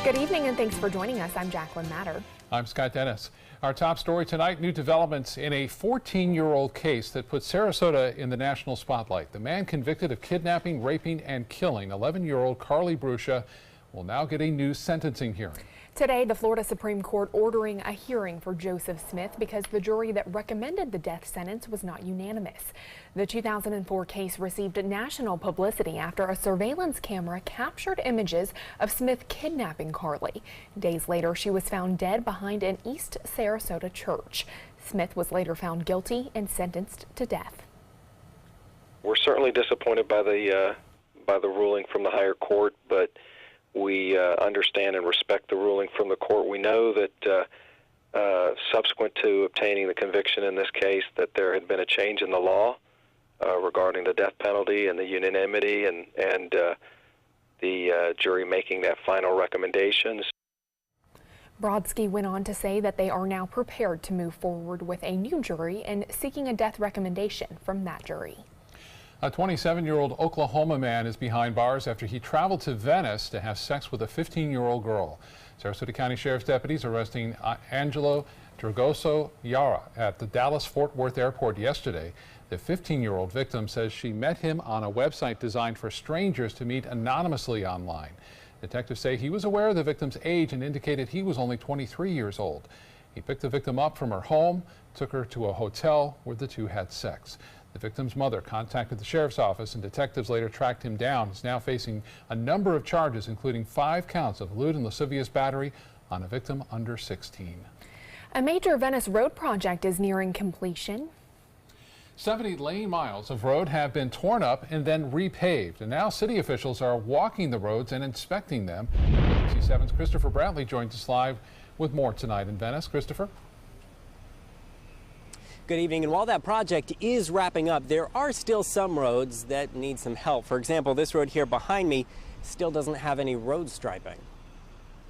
Good evening and thanks for joining us. I'm Jacqueline Matter. I'm Scott Dennis. Our top story tonight, new developments in a 14-year-old case that put Sarasota in the national spotlight. The man convicted of kidnapping, raping, and killing 11-year-old Carly Bruscia will now get a new sentencing hearing. Today, the Florida Supreme Court ordering a hearing for Joseph Smith because the jury that recommended the death sentence was not unanimous. The 2004 case received national publicity after a surveillance camera captured images of Smith kidnapping Carly. Days later, she was found dead behind an East Sarasota church. Smith was later found guilty and sentenced to death. We're certainly disappointed by the ruling from the higher court, but we understand and respect the ruling from the court. We know that subsequent to obtaining the conviction in this case, that there had been a change in the law regarding the death penalty and the unanimity and the jury making that final recommendation. Brodsky went on to say that they are now prepared to move forward with a new jury and seeking a death recommendation from that jury. A 27-year-old Oklahoma man is behind bars after he traveled to Venice to have sex with a 15-year-old girl. Sarasota County Sheriff's deputies arresting Angelo Dragoso Yara at the Dallas-Fort Worth airport yesterday. The 15-year-old victim says she met him on a website designed for strangers to meet anonymously online. Detectives say he was aware of the victim's age and indicated he was only 23 years old. He picked the victim up from her home, took her to a hotel where the two had sex. The victim's mother contacted the sheriff's office and detectives later tracked him down. He's now facing a number of charges, including 5 counts of lewd and lascivious battery on a victim under 16. A major Venice road project is nearing completion. 70 lane miles of road have been torn up and then repaved, and now city officials are walking the roads and inspecting them. ABC 7's Christopher Brantley joins us live with more tonight in Venice. Christopher? Good evening, and while that project is wrapping up, there are still some roads that need some help. For example, this road here behind me still doesn't have any road striping.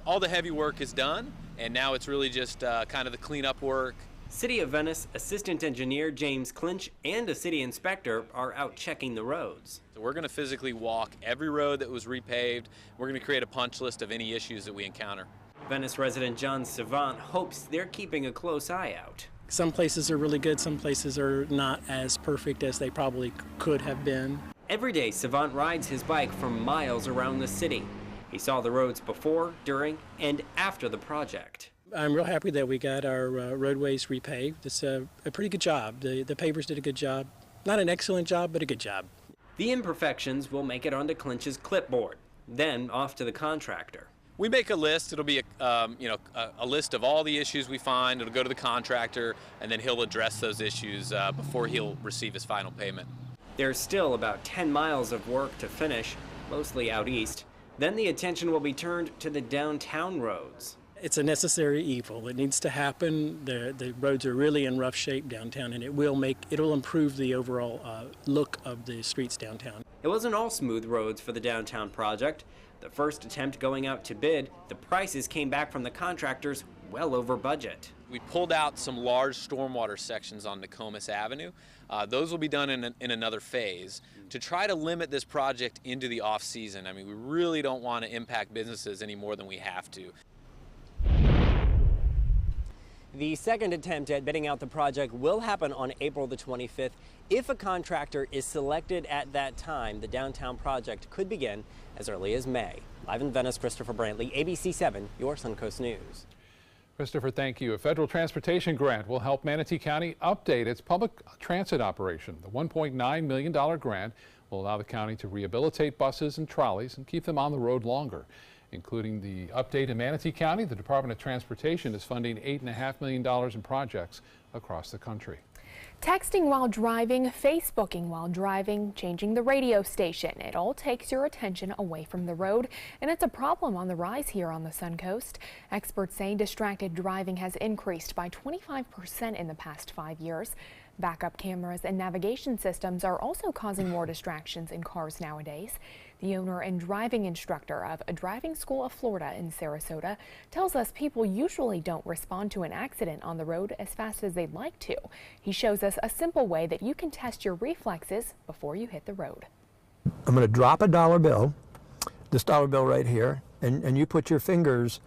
All the heavy work is done, and now it's really just kind of the cleanup work. City of Venice Assistant Engineer James Clinch and a city inspector are out checking the roads. So we're going to physically walk every road that was repaved. We're going to create a punch list of any issues that we encounter. Venice resident John Savant hopes they're keeping a close eye out. Some places are really good, some places are not as perfect as they probably could have been. Every day, Savant rides his bike for miles around the city. He saw the roads before, during, and after the project. I'm real happy that we got our roadways repaved. It's a pretty good job. The pavers did a good job. Not an excellent job, but a good job. The imperfections will make it onto Clinch's clipboard, then off to the contractor. We make a list. It'll be a list of all the issues we find. It'll go to the contractor, and then he'll address those issues before he'll receive his final payment. There's still about 10 miles of work to finish, mostly out east. Then the attention will be turned to the downtown roads. It's a necessary evil. It needs to happen. The roads are really in rough shape downtown, and it'll improve the overall look of the streets downtown. It wasn't all smooth roads for the downtown project. The first attempt going out to bid, the prices came back from the contractors well over budget. We pulled out some large stormwater sections on Nokomis Avenue. Those will be done in another phase to try to limit this project into the off-season. I mean, we really don't want to impact businesses any more than we have to. The second attempt at bidding out the project will happen on April the 25th. If a contractor is selected at that time, the downtown project could begin as early as May. Live in Venice, Christopher Brantley, ABC 7, your Suncoast News. Christopher, thank you. A federal transportation grant will help Manatee County update its public transit operation. The $1.9 million grant will allow the county to rehabilitate buses and trolleys and keep them on the road longer. Including the update in Manatee County, the Department of Transportation is funding $8.5 million in projects across the country. Texting while driving, Facebooking while driving, changing the radio station. It all takes your attention away from the road, and it's a problem on the rise here on the Suncoast. Experts say distracted driving has increased by 25% in the past 5 years. Backup cameras and navigation systems are also causing more distractions in cars nowadays. The owner and driving instructor of a driving school of Florida in Sarasota tells us people usually don't respond to an accident on the road as fast as they'd like to. He shows us a simple way that you can test your reflexes before you hit the road. I'm going to drop a dollar bill, this dollar bill right here, and you put your fingers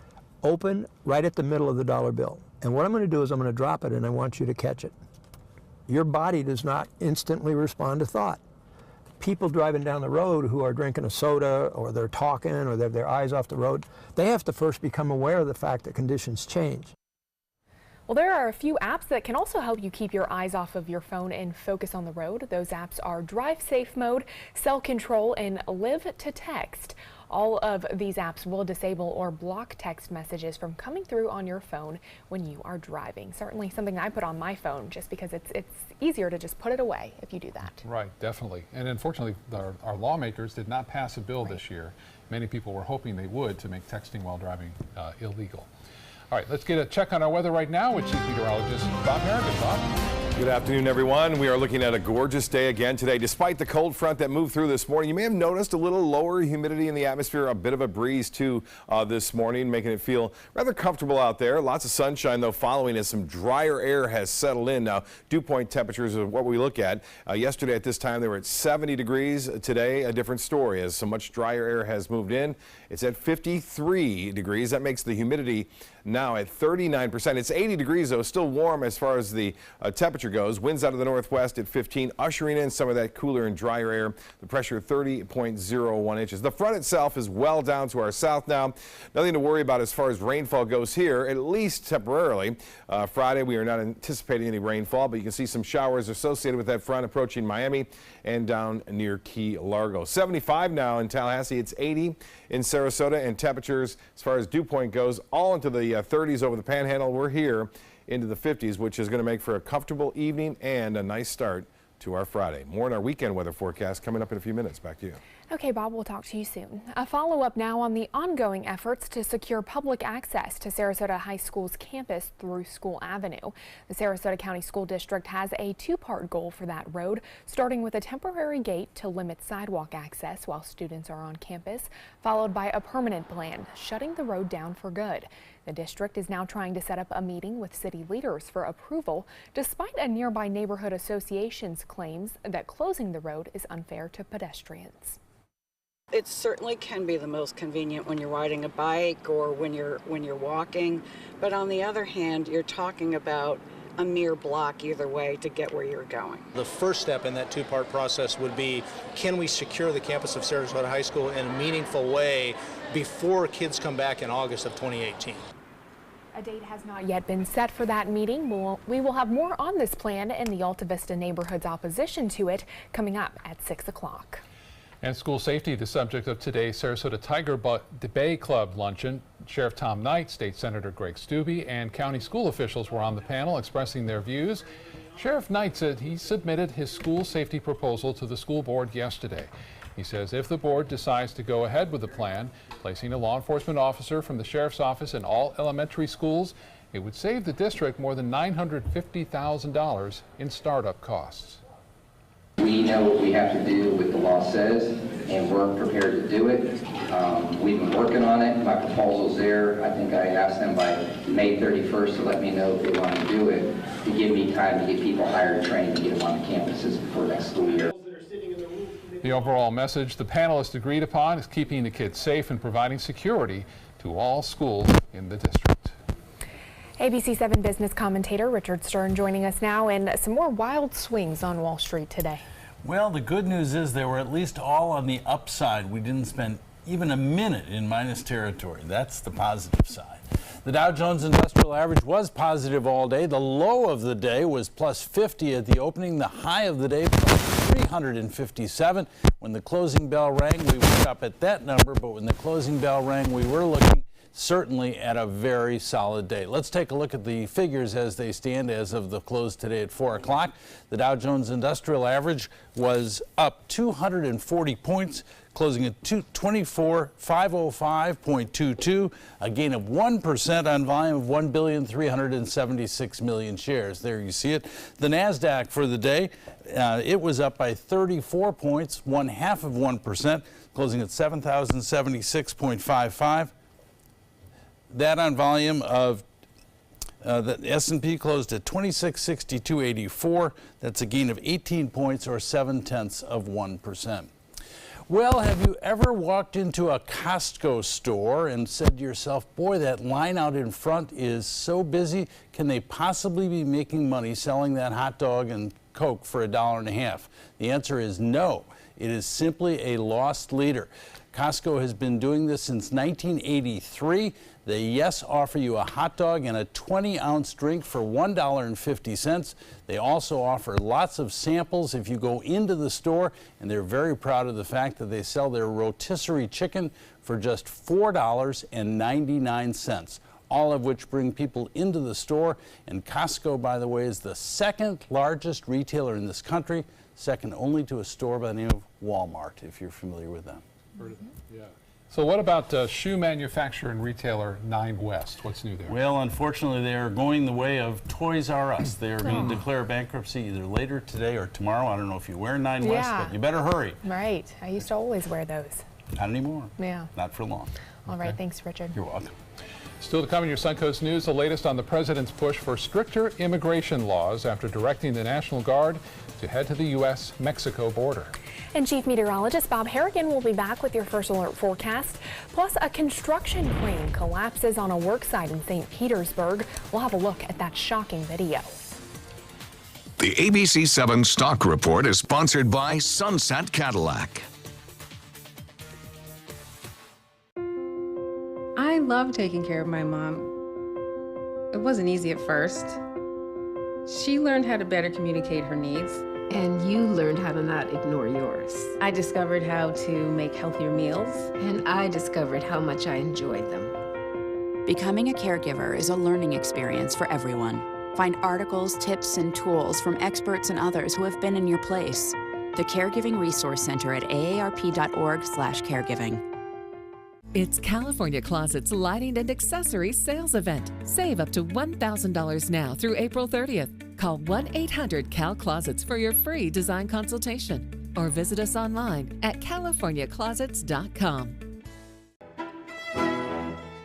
open right at the middle of the dollar bill. And what I'm going to do is I'm going to drop it, and I want you to catch it. Your body does not instantly respond to thought. People driving down the road who are drinking a soda, or they're talking, or they have their eyes off the road, they have to first become aware of the fact that conditions change. Well, there are a few apps that can also help you keep your eyes off of your phone and focus on the road. Those apps are Drive Safe Mode, Cell Control, and Live to Text. All of these apps will disable or block text messages from coming through on your phone when you are driving. Certainly something I put on my phone just because it's easier to just put it away if you do that. Right, definitely. And unfortunately, our lawmakers did not pass a bill this year. Many people were hoping they would to make texting while driving illegal. All right, let's get a check on our weather right now with Chief Meteorologist Bob Harrigan. Bob? Good afternoon, everyone. We are looking at a gorgeous day again today. Despite the cold front that moved through this morning, you may have noticed a little lower humidity in the atmosphere, a bit of a breeze too this morning, making it feel rather comfortable out there. Lots of sunshine, though, following as some drier air has settled in. Now, dew point temperatures are what we look at. Yesterday at this time, they were at 70 degrees. Today, a different story as so much drier air has moved in. It's at 53 degrees. That makes the humidity now at 39%. It's 80 degrees, though, still warm as far as the temperature goes. Winds out of the northwest at 15, ushering in some of that cooler and drier air. The pressure 30.01 inches. The front itself is well down to our south now. Nothing to worry about as far as rainfall goes here, at least temporarily. Friday, we are not anticipating any rainfall, but you can see some showers associated with that front approaching Miami and down near Key Largo. 75 now in Tallahassee. It's 80 in Sarasota, and temperatures as far as dew point goes all into the 30s over the Panhandle. We're here into the 50s, which is going to make for a comfortable evening and a nice start to our Friday. More in our weekend weather forecast coming up in a few minutes. Back to you. Okay, Bob, we'll talk to you soon. A follow-up now on the ongoing efforts to secure public access to Sarasota High School's campus through School Avenue. The Sarasota County School District has a two-part goal for that road, starting with a temporary gate to limit sidewalk access while students are on campus, followed by a permanent plan, shutting the road down for good. The district is now trying to set up a meeting with city leaders for approval, despite a nearby neighborhood association's claims that closing the road is unfair to pedestrians. It certainly can be the most convenient when you're riding a bike or when you're walking, but on the other hand, you're talking about a mere block either way to get where you're going. The first step in that two-part process would be, can we secure the campus of Sarasota High School in a meaningful way before kids come back in August of 2018? A date has not yet been set for that meeting. We will have more on this plan and the Alta Vista neighborhood's opposition to it coming up at 6 o'clock. And school safety, the subject of today's Sarasota Tiger Bay Club luncheon. Sheriff Tom Knight, State Senator Greg Stubbe, and county school officials were on the panel expressing their views. Sheriff Knight said he submitted his school safety proposal to the school board yesterday. He says if the board decides to go ahead with the plan, placing a law enforcement officer from the sheriff's office in all elementary schools, it would save the district more than $950,000 in startup costs. We know what we have to do, what the law says, and we're prepared to do it. We've been working on it. My proposal's there. I think I asked them by May 31st to let me know if they want to do it, to give me time to get people hired and trained to get them on the campuses before next school year. The overall message the panelists agreed upon is keeping the kids safe and providing security to all schools in the district. ABC 7 business commentator Richard Stern joining us now, and some more wild swings on Wall Street today. Well, the good news is they were at least all on the upside. We didn't spend even a minute in minus territory. That's the positive side. The Dow Jones Industrial Average was positive all day. The low of the day was plus 50 at the opening. The high of the day plus 357. When the closing bell rang, we were up at that number, but when the closing bell rang, we were looking certainly at a very solid day. Let's take a look at the figures as they stand as of the close today at 4 o'clock. The Dow Jones Industrial Average was up 240 points, closing at 24,505.22, a gain of 1% on volume of 1,376,000,000 shares. There you see it. The NASDAQ for the day, it was up by 34 points, 0.5%, closing at 7,076.55. That on volume of the S&P closed at 2662.84. That's a gain of 18 points or 0.7%. Well, have you ever walked into a Costco store and said to yourself, boy, that line out in front is so busy. Can they possibly be making money selling that hot dog and Coke for $1.50? The answer is no. It is simply a lost leader. Costco has been doing this since 1983. They, yes, offer you a hot dog and a 20-ounce drink for $1.50. They also offer lots of samples if you go into the store, and they're very proud of the fact that they sell their rotisserie chicken for just $4.99, all of which bring people into the store. And Costco, by the way, is the second largest retailer in this country, second only to a store by the name of Walmart, if you're familiar with them. Heard of them? Yeah. So what about shoe manufacturer and retailer Nine West? What's new there? Well, unfortunately, they are going the way of Toys R Us. They are going to declare bankruptcy either later today or tomorrow. I don't know if you wear Nine West, but you better hurry. Right. I used to always wear those. Not anymore. Yeah. Not for long. All right. Thanks, Richard. You're welcome. Still to come in your Suncoast News, the latest on the president's push for stricter immigration laws after directing the National Guard to head to the U.S.-Mexico border. And Chief Meteorologist Bob Harrigan will be back with your first alert forecast. Plus, a construction crane collapses on a work site in St. Petersburg. We'll have a look at that shocking video. The ABC 7 Stock Report is sponsored by Sunset Cadillac. I love taking care of my mom. It wasn't easy at first. She learned how to better communicate her needs. And you learned how to not ignore yours. I discovered how to make healthier meals. And I discovered how much I enjoyed them. Becoming a caregiver is a learning experience for everyone. Find articles, tips, and tools from experts and others who have been in your place. The Caregiving Resource Center at aarp.org/caregiving. It's California Closet's Lighting and Accessories Sales Event. Save up to $1,000 now through April 30th. Call 1-800-CAL-CLOSETS for your free design consultation or visit us online at californiaclosets.com.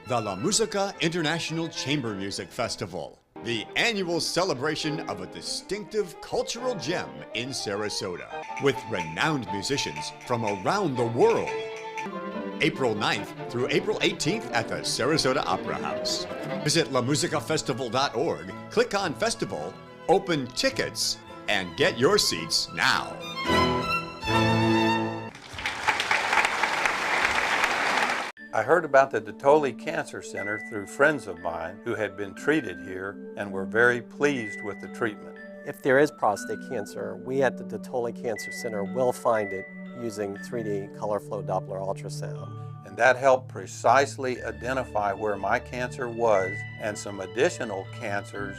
The La Musica International Chamber Music Festival, the annual celebration of a distinctive cultural gem in Sarasota, with renowned musicians from around the world. April 9th through April 18th at the Sarasota Opera House. Visit lamusicafestival.org, click on Festival, open tickets, and get your seats now. I heard about the Dotoli Cancer Center through friends of mine who had been treated here and were very pleased with the treatment. If there is prostate cancer, we at the Dotoli Cancer Center will find it using 3D color flow Doppler ultrasound. And that helped precisely identify where my cancer was and some additional cancers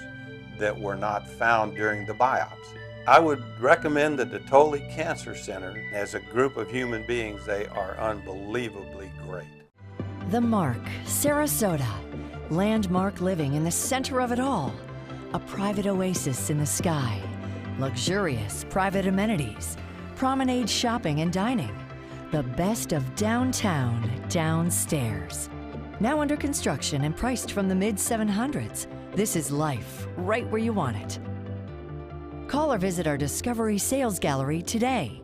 that were not found during the biopsy. I would recommend the Dotoli Cancer Center. As a group of human beings, they are unbelievably great. The Mark, Sarasota. Landmark living in the center of it all. A private oasis in the sky. Luxurious private amenities. Promenade shopping and dining. The best of downtown downstairs. Now under construction and priced from the mid-700s. This is life right where you want it. Call or visit our Discovery Sales Gallery today.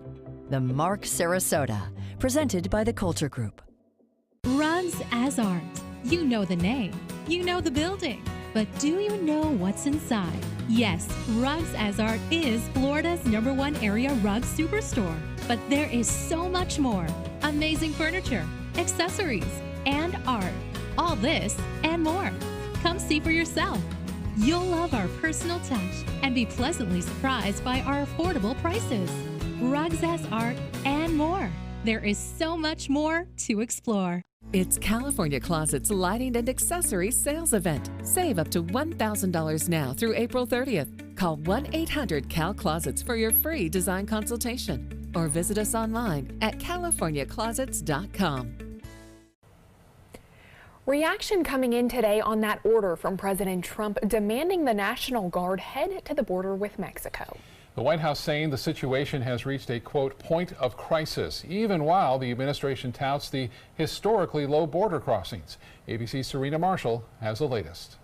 The Mark Sarasota, presented by the Culture Group. Rugs as Art. You know the name, you know the building, but do you know what's inside? Yes, Rugs as Art is Florida's #1 area rug superstore. But there is so much more. Amazing furniture, accessories, and art. All this and more. Come see for yourself. You'll love our personal touch and be pleasantly surprised by our affordable prices. Rugs as Art and more. There is so much more to explore. It's California Closet's Lighting and Accessories Sales Event. Save up to $1,000 now through April 30th. Call 1-800-CAL-CLOSETS for your free design consultation or visit us online at californiaclosets.com. Reaction coming in today on that order from President Trump demanding the National Guard head to the border with Mexico. The White House saying the situation has reached a, quote, point of crisis, even while the administration touts the historically low border crossings. ABC's Serena Marshall has the latest.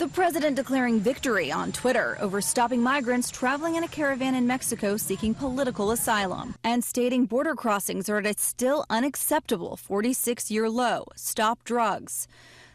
The president declaring victory on Twitter over stopping migrants traveling in a caravan in Mexico seeking political asylum, and stating border crossings are at a still unacceptable 46-year low. Stop drugs.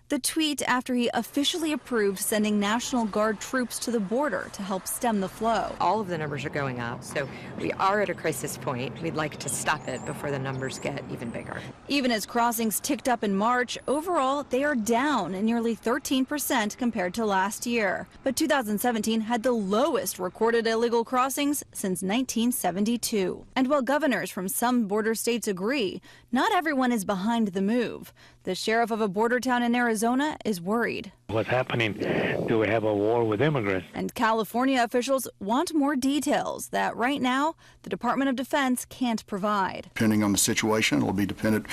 The tweet after he officially approved sending National Guard troops to the border to help stem the flow. All of the numbers are going up, so we are at a crisis point. We'd like to stop it before the numbers get even bigger. Even as crossings ticked up in March, overall they are down nearly 13% compared to last year. But 2017 had the lowest recorded illegal crossings since 1972. And while governors from some border states agree, not everyone is behind the move. The sheriff of a border town in Arizona is worried. What's happening? Do we have a war with immigrants? And California officials want more details that right now the Department of Defense can't provide. Depending on the situation, it'll be dependent,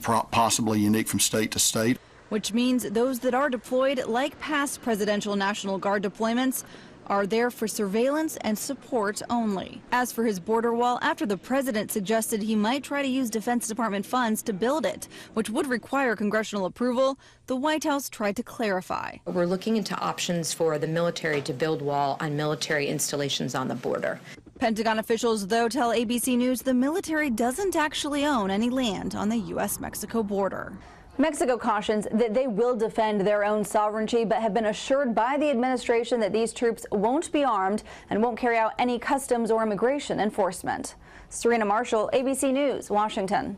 possibly unique from state to state. Which means those that are deployed, like past presidential National Guard deployments, are there for surveillance and support only. As for his border wall, after the president suggested he might try to use Defense Department funds to build it, which would require congressional approval, the White House tried to clarify. We're looking into options for the military to build wall on military installations on the border. Pentagon officials, though, tell ABC News the military doesn't actually own any land on the U.S.-Mexico border. Mexico cautions that they will defend their own sovereignty, but have been assured by the administration that these troops won't be armed and won't carry out any customs or immigration enforcement. Serena Marshall, ABC News, Washington.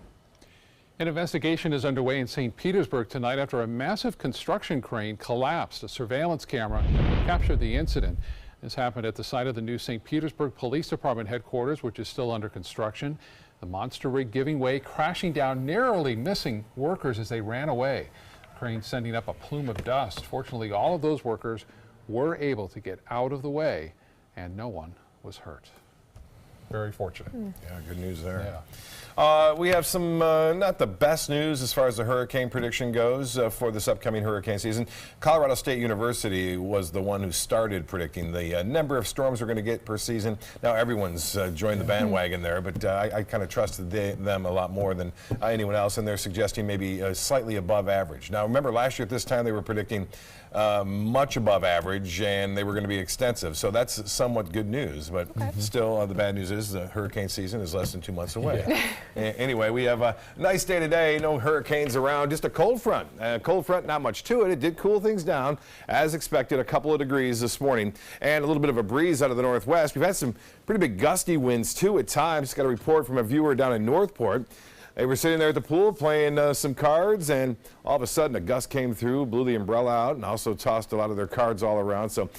An investigation is underway in St. Petersburg tonight after a massive construction crane collapsed. A surveillance camera captured the incident. This happened at the site of the new St. Petersburg Police Department headquarters, which is still under construction. The monster rig giving way, crashing down, narrowly missing workers as they ran away. The crane sending up a plume of dust. Fortunately, all of those workers were able to get out of the way, and no one was hurt. Very fortunate. Yeah, good news there. We have some not the best news as far as the hurricane prediction goes for this upcoming hurricane season. Colorado State University was the one who started predicting the number of storms we're going to get per season. Now everyone's joined the bandwagon there, but I kind of trusted them a lot more than anyone else, and they're suggesting maybe slightly above average. Now remember, last year at this time they were predicting much above average, and they were going to be extensive. So that's somewhat good news, but still the bad news is the hurricane season is less than 2 months away. Anyway, we have a nice day today. No hurricanes around, just a cold front. Cold front, not much to it. It did cool things down, as expected, a couple of degrees this morning, and a little bit of a breeze out of the northwest. We've had some pretty big gusty winds, too, at times. Got a report from a viewer down in Northport. They were sitting there at the pool playing some cards, and all of a sudden a gust came through, blew the umbrella out, and also tossed a lot of their cards all around. So,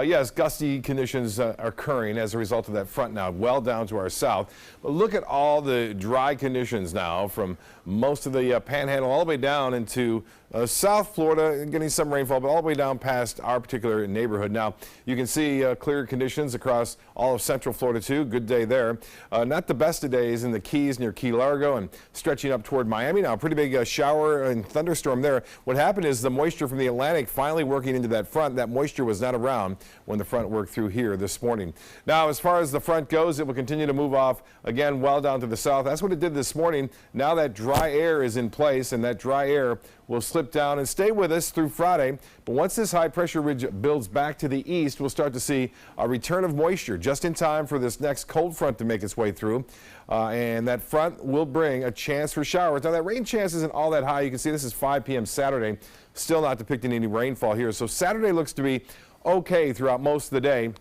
yes, gusty conditions are occurring as a result of that front now, well down to our south. But look at all the dry conditions now from most of the panhandle all the way down into South Florida, getting some rainfall, but all the way down past our particular neighborhood. Now, you can see clear conditions across all of Central Florida, too. Good day there. Not the best of days in the Keys near Key Largo and stretching up toward Miami. Now, a pretty big shower and thunderstorm there. What happened is the moisture from the Atlantic finally working into that front. That moisture was not around when the front worked through here this morning. Now, as far as the front goes, it will continue to move off again well down to the south. That's what it did this morning. Now that dry air is in place, and that dry air will slip down and stay with us through Friday. But once this high pressure ridge builds back to the east, we'll start to see a return of moisture just in time for this next cold front to make its way through. And that front will bring a chance for showers. Now, that rain chance isn't all that high. You can see this is 5 p.m. Saturday. Still not depicting any rainfall here. So Saturday looks to be okay throughout most of the day.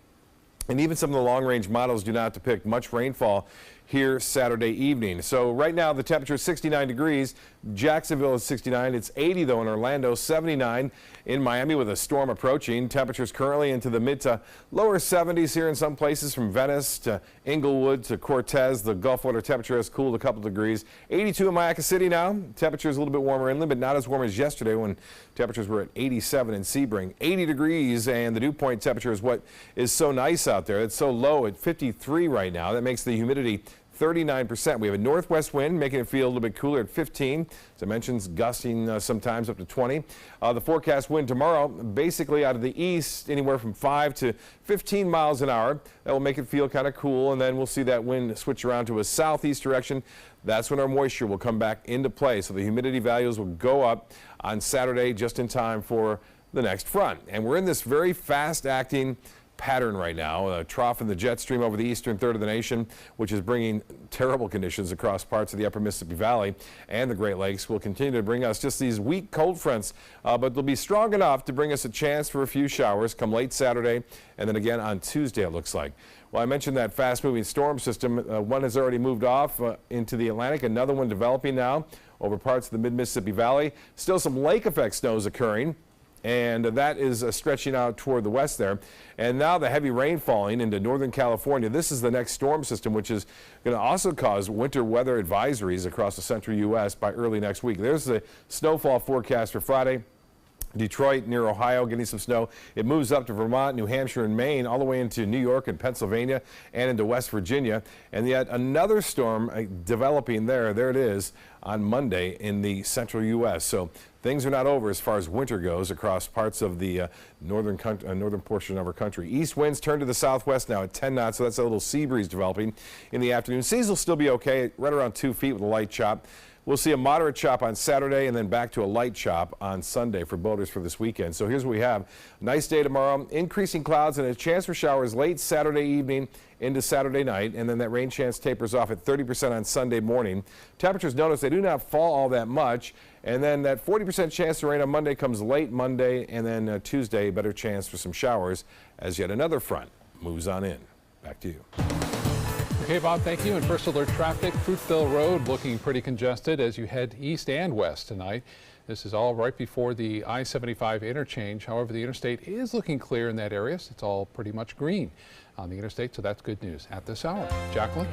And even some of the long-range models do not depict much rainfall here Saturday evening. So right now the temperature is 69 degrees. Jacksonville is 69. It's 80 though in Orlando, 79 in Miami with a storm approaching. Temperatures currently into the mid to lower 70s here in some places from Venice to Inglewood to Cortez. The Gulf water temperature has cooled a couple degrees. 82 in Mayaca City now. Temperature is a little bit warmer inland, but not as warm as yesterday when temperatures were at 87 in Sebring. 80 degrees, and the dew point temperature is what is so nice out there. It's so low at 53 right now. That makes the humidity 39%. We have a northwest wind making it feel a little bit cooler at 15. As I mentioned, gusting sometimes up to 20. The forecast wind tomorrow basically out of the east anywhere from 5 to 15 miles an hour. That will make it feel kind of cool, and then we'll see that wind switch around to a southeast direction. That's when our moisture will come back into play. So the humidity values will go up on Saturday just in time for the next front. And we're in this very fast-acting pattern right now, a trough in the jet stream over the eastern third of the nation, which is bringing terrible conditions across parts of the upper Mississippi Valley and the Great Lakes, will continue to bring us just these weak cold fronts, but they'll be strong enough to bring us a chance for a few showers come late Saturday and then again on Tuesday, it looks like. Well, I mentioned that fast-moving storm system. One has already moved off into the Atlantic, another one developing now over parts of the mid-Mississippi Valley. Still some lake effect snows occurring, and that is stretching out toward the west there. And now the heavy rain falling into northern California. This is the next storm system, which is going to also cause winter weather advisories across the central U.S. by early next week. There's the snowfall forecast for Friday. Detroit near Ohio getting some snow. It moves up to Vermont, New Hampshire, and Maine, all the way into New York and Pennsylvania and into West Virginia. And yet another storm developing there. There it is on Monday in the central U.S. So things are not over as far as winter goes across parts of the northern portion of our country. East winds turn to the southwest now at 10 knots, so that's a little sea breeze developing in the afternoon. Seas will still be okay, right around 2 feet with a light chop. We'll see a moderate chop on Saturday and then back to a light chop on Sunday for boaters for this weekend. So here's what we have. Nice day tomorrow, increasing clouds and a chance for showers late Saturday evening into Saturday night, and then that rain chance tapers off at 30% on Sunday morning. Temperatures, notice they do not fall all that much, and then that 40% chance to rain on Monday comes late Monday, and then Tuesday, better chance for some showers as yet another front moves on in. Back to you. Okay, Bob, thank you. And first alert traffic, Fruitville Road looking pretty congested as you head east and west tonight. This is all right before the I-75 interchange. However, the interstate is looking clear in that area. So it's all pretty much green on the interstate, so that's good news at this hour. Jacqueline?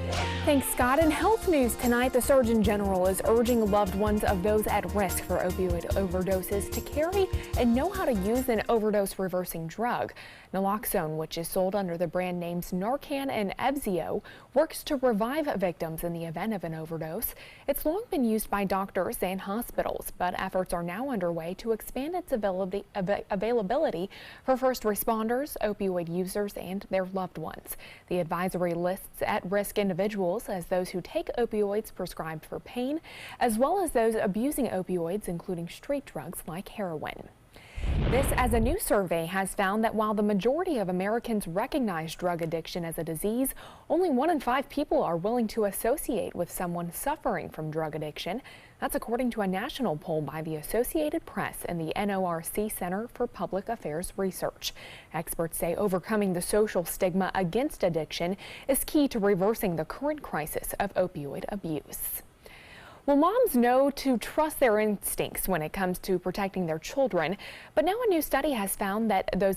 Thanks, Scott. In health news tonight, the Surgeon General is urging loved ones of those at risk for opioid overdoses to carry and know how to use an overdose reversing drug. Naloxone, which is sold under the brand names Narcan and Evzio, works to revive victims in the event of an overdose. It's long been used by doctors and hospitals, but efforts are now underway to expand its availability for first responders, opioid users, and their loved ones. The advisory lists at-risk individuals as those who take opioids prescribed for pain, as well as those abusing opioids, including street drugs like heroin. This as a new survey has found that while the majority of Americans recognize drug addiction as a disease, only 1 in 5 people are willing to associate with someone suffering from drug addiction. That's according to a national poll by the Associated Press and the NORC Center for Public Affairs Research. Experts say overcoming the social stigma against addiction is key to reversing the current crisis of opioid abuse. Well, moms know to trust their instincts when it comes to protecting their children, but now a new study has found that those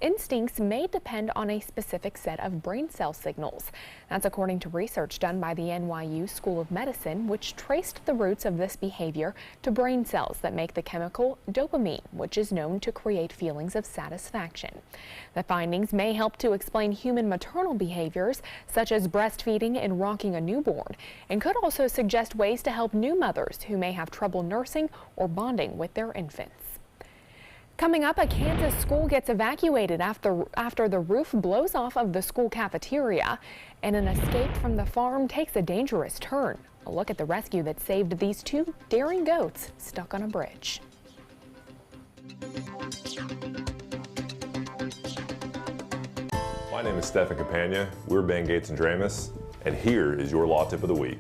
instincts may depend on a specific set of brain cell signals. That's according to research done by the NYU School of Medicine, which traced the roots of this behavior to brain cells that make the chemical dopamine, which is known to create feelings of satisfaction. The findings may help to explain human maternal behaviors, such as breastfeeding and rocking a newborn, and could also suggest ways to help new mothers who may have trouble nursing or bonding with their infants. Coming up, a Kansas school gets evacuated after the roof blows off of the school cafeteria, and an escape from the farm takes a dangerous turn. A look at the rescue that saved these 2 daring goats stuck on a bridge. My name is Stephen Campagna. We're Ben Gates and Dramus, and here is your law tip of the week.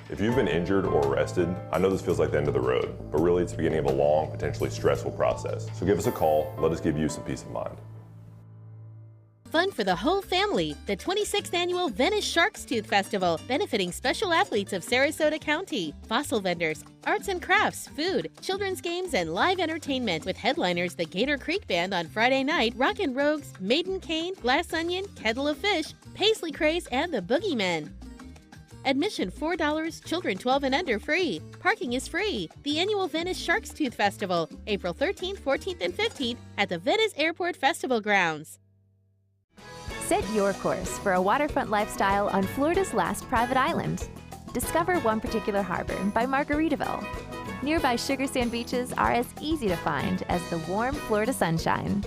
If you've been injured or arrested, I know this feels like the end of the road, but really it's the beginning of a long, potentially stressful process. So give us a call, let us give you some peace of mind. Fun for the whole family, the 26th Annual Venice Shark's Tooth Festival, benefiting special athletes of Sarasota County, fossil vendors, arts and crafts, food, children's games, and live entertainment with headliners the Gator Creek Band on Friday night, Rockin' Rogues, Maiden Cane, Glass Onion, Kettle of Fish, Paisley Craze, and the Boogeymen. Admission $4, children 12 and under free. Parking is free. The annual Venice Shark's Tooth Festival, April 13th, 14th, and 15th at the Venice Airport Festival Grounds. Set your course for a waterfront lifestyle on Florida's last private island. Discover one particular harbor by Margaritaville. Nearby sugar sand beaches are as easy to find as the warm Florida sunshine.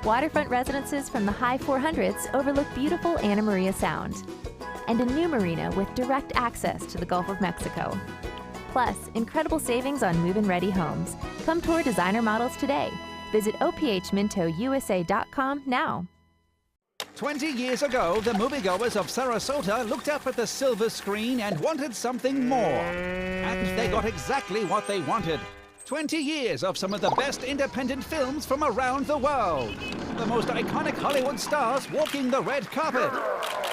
Waterfront residences from the high 400s overlook beautiful Anna Maria Sound, and a new marina with direct access to the Gulf of Mexico. Plus, incredible savings on move-in ready homes. Come tour designer models today. Visit ophmintousa.com now. 20 years ago, the moviegoers of Sarasota looked up at the silver screen and wanted something more. And they got exactly what they wanted. 20 years of some of the best independent films from around the world. The most iconic Hollywood stars walking the red carpet.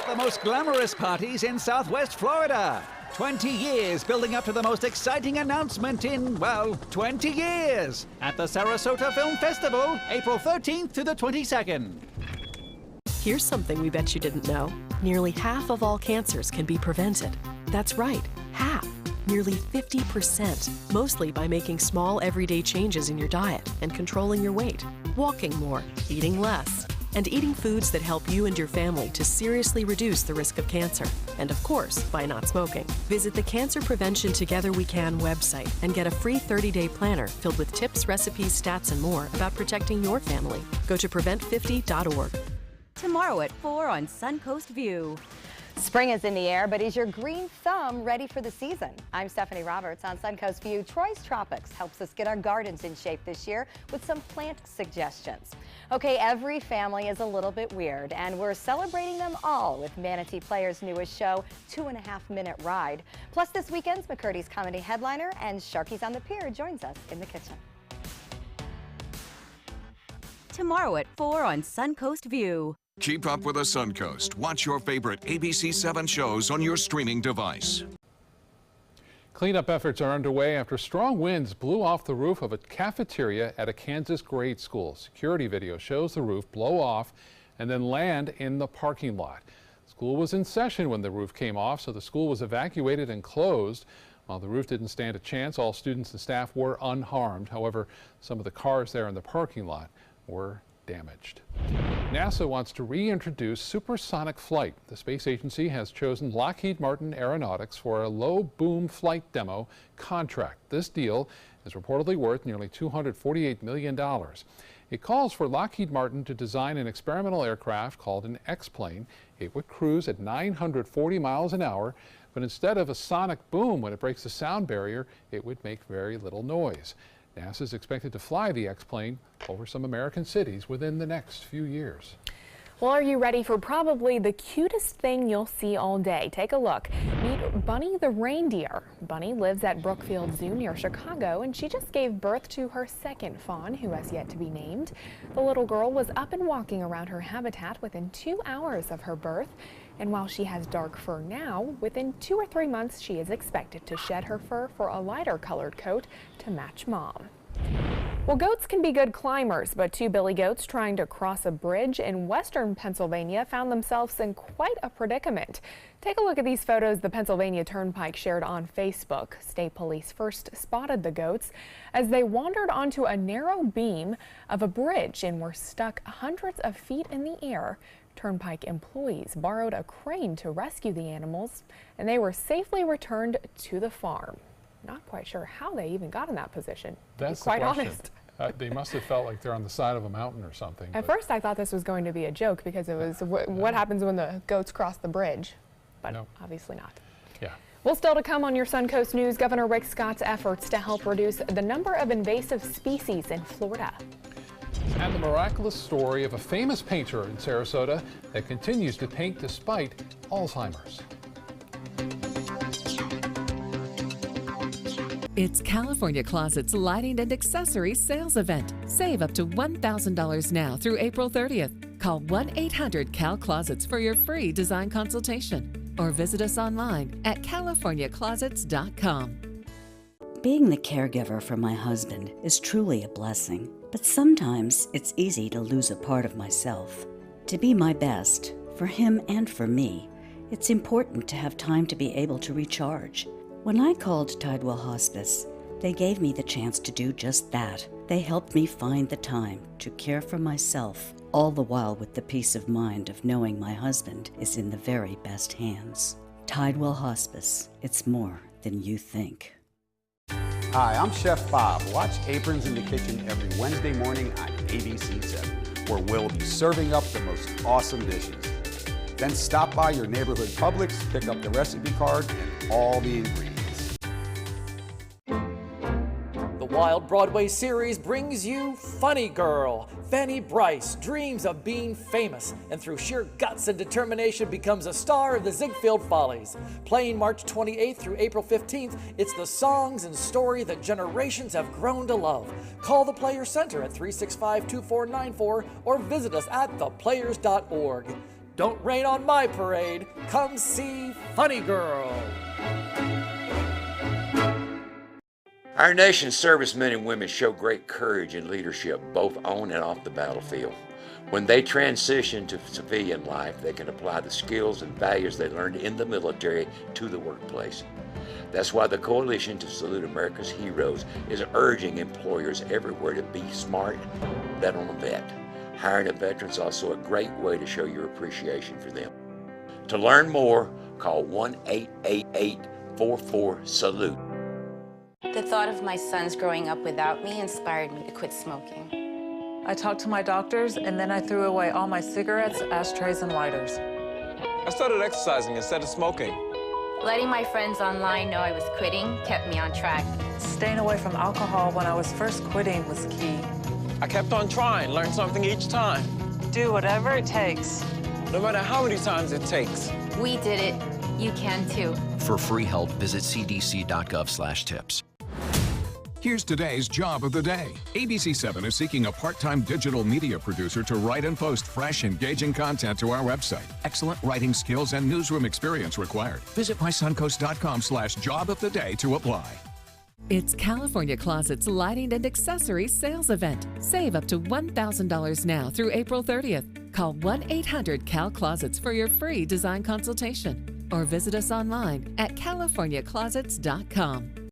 The most glamorous parties in Southwest Florida. 20 years building up to the most exciting announcement in, well, 20 years at the Sarasota Film Festival, April 13th to the 22nd. Here's something we bet you didn't know. Nearly half of all cancers can be prevented. That's right, half. Nearly 50%, mostly by making small everyday changes in your diet and controlling your weight, walking more, eating less, and eating foods that help you and your family to seriously reduce the risk of cancer. And of course, by not smoking. Visit the Cancer Prevention Together We Can website and get a free 30-day planner filled with tips, recipes, stats, and more about protecting your family. Go to prevent50.org. Tomorrow at 4 on Suncoast View. Spring is in the air, but is your green thumb ready for the season? I'm Stephanie Roberts on Suncoast View. Troy's Tropics helps us get our gardens in shape this year with some plant suggestions. Okay, every family is a little bit weird, and we're celebrating them all with Manatee Player's newest show, 2.5-Minute Ride. Plus, this weekend's McCurdy's comedy headliner and Sharky's on the Pier joins us in the kitchen. Tomorrow at 4 on Suncoast View. Keep up with the Suncoast. Watch your favorite ABC7 shows on your streaming device. Cleanup efforts are underway after strong winds blew off the roof of a cafeteria at a Kansas grade school. Security video shows the roof blow off and then land in the parking lot. School was in session when the roof came off, so the school was evacuated and closed. While the roof didn't stand a chance, all students and staff were unharmed. However, some of the cars there in the parking lot were damaged. NASA wants to reintroduce supersonic flight. The space agency has chosen Lockheed Martin Aeronautics for a low-boom flight demo contract. This deal is reportedly worth nearly $248 million. It calls for Lockheed Martin to design an experimental aircraft called an X-plane. It would cruise at 940 miles an hour, but instead of a sonic boom when it breaks the sound barrier, it would make very little noise. NASA is expected to fly the X-plane over some American cities within the next few years. Well, are you ready for probably the cutest thing you'll see all day? Take a look. Meet Bunny the reindeer. Bunny lives at Brookfield Zoo near Chicago, and she just gave birth to her second fawn, who has yet to be named. The little girl was up and walking around her habitat within 2 hours of her birth. And while she has dark fur now, within 2 or 3 months she is expected to shed her fur for a lighter colored coat to match mom. Well, goats can be good climbers, but 2 billy goats trying to cross a bridge in western Pennsylvania found themselves in quite a predicament. Take a look at these photos the Pennsylvania Turnpike shared on Facebook. State police first spotted the goats as they wandered onto a narrow beam of a bridge and were stuck hundreds of feet in the air. Turnpike employees borrowed a crane to rescue the animals, and they were safely returned to the farm. Not quite sure how they even got in that position, to be quite honest. They must have felt like they're on the side of a mountain or something. At first I thought this was going to be a joke because it was what happens when the goats cross the bridge, but obviously not. Yeah. Well, still to come on your Suncoast News, Governor Rick Scott's efforts to help reduce the number of invasive species in Florida. And the miraculous story of a famous painter in Sarasota that continues to paint despite Alzheimer's. It's California Closet's Lighting and Accessories Sales Event. Save up to $1,000 now through April 30th. Call 1-800-CAL-CLOSETS for your free design consultation or visit us online at californiaclosets.com. Being the caregiver for my husband is truly a blessing, but sometimes it's easy to lose a part of myself. To be my best, for him and for me, it's important to have time to be able to recharge. When I called Tidewell Hospice, they gave me the chance to do just that. They helped me find the time to care for myself, all the while with the peace of mind of knowing my husband is in the very best hands. Tidewell Hospice, it's more than you think. Hi, I'm Chef Bob. Watch Aprons in the Kitchen every Wednesday morning on ABC7, where we'll be serving up the most awesome dishes. Then stop by your neighborhood Publix, pick up the recipe card and all the ingredients. The Wild Broadway series brings you Funny Girl. Fanny Bryce dreams of being famous and through sheer guts and determination becomes a star of the Ziegfeld Follies. Playing March 28th through April 15th, it's the songs and story that generations have grown to love. Call the Players Center at 365-2494 or visit us at theplayers.org. Don't rain on my parade. Come see Funny Girl. Our nation's servicemen and women show great courage and leadership both on and off the battlefield. When they transition to civilian life, they can apply the skills and values they learned in the military to the workplace. That's why the Coalition to Salute America's Heroes is urging employers everywhere to be smart, bet on a vet. Hiring a veteran is also a great way to show your appreciation for them. To learn more, call 1-888-44-SALUTE. The thought of my sons growing up without me inspired me to quit smoking. I talked to my doctors, and then I threw away all my cigarettes, ashtrays, and lighters. I started exercising instead of smoking. Letting my friends online know I was quitting kept me on track. Staying away from alcohol when I was first quitting was key. I kept on trying, learned something each time. Do whatever it takes. No matter how many times it takes. We did it. You can too. For free help, visit cdc.gov/tips. Here's today's Job of the Day. ABC7 is seeking a part-time digital media producer to write and post fresh, engaging content to our website. Excellent writing skills and newsroom experience required. Visit mysuncoast.com/joboftheday to apply. It's California Closet's Lighting and Accessories Sales Event. Save up to $1,000 now through April 30th. Call 1-800-CAL-CLOSETS for your free design consultation or visit us online at californiaclosets.com.